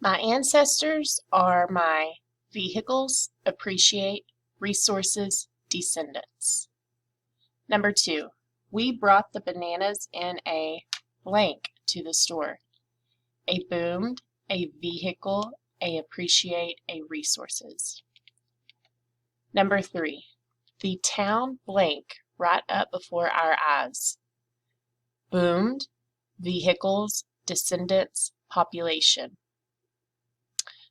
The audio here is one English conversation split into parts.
My ancestors are my vehicles, appreciate, resources, descendants. Number 2, we brought the bananas in a blank to the store. A boomed, a vehicle, a appreciate, a resources. Number 3, the town blank right up before our eyes. Boomed, vehicles, descendants, population.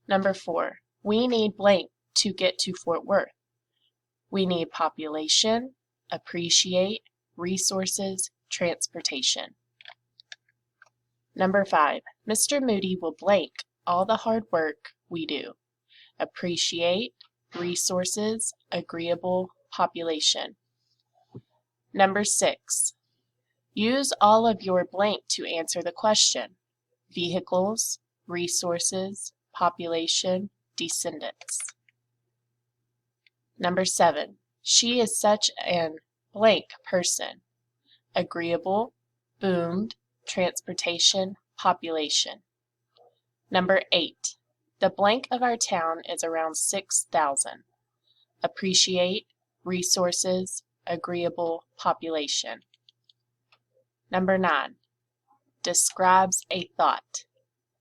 Number 4, we need blank to get to Fort Worth. We need population, appreciate, resources, transportation. Number 5, Mr. Moody will blank all the hard work we do. Appreciate, resources, agreeable, population. Number 6, use all of your blank to answer the question. Vehicles, resources, population, descendants. Number 7, she is such an blank person. Agreeable, boomed, transportation, population. Number 8, the blank of our town is around 6,000. Appreciate, resources, agreeable, population. Number 9, describes a thought.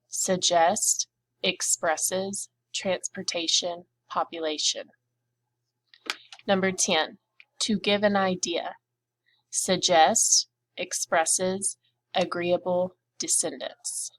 Suggest, expresses, transportation, population. Number 10, to give an idea. Suggest, expresses, agreeable, descendants.